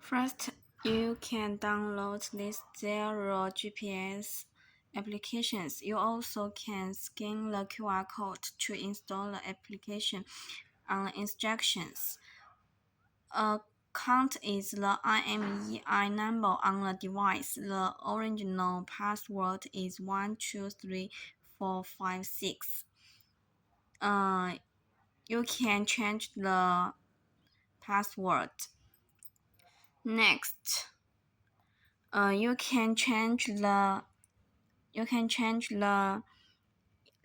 First, you can download these zero GPS applications. You also can scan the QR code to install the application on the instructions. A count is the IMEI number on the device. The original password is 123456. You can change the password. Next, you can change the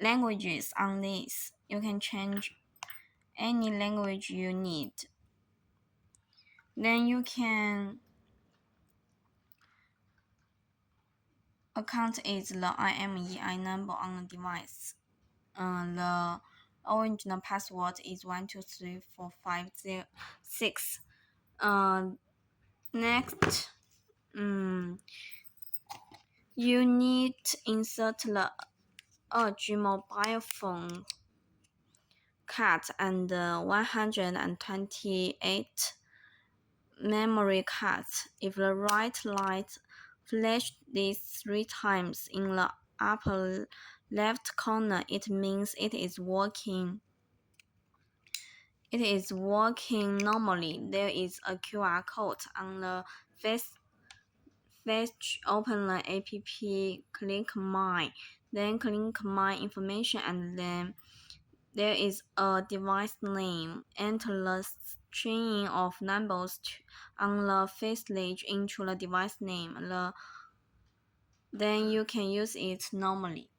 languages on this. You can change any language you need. Then you can account is the IMEI number on the device. The original password is 123456. Next, you need to insert the Edge mobile phone card and 128 memory cards. If the right light flashes these 3 times in the upper left corner, it means it is working. It is working normally. There is a QR code on the face. Open the app, click My, then click My Information, and then there is a device name. Enter the string of numbers on the face ledge into the device name. Then you can use it normally.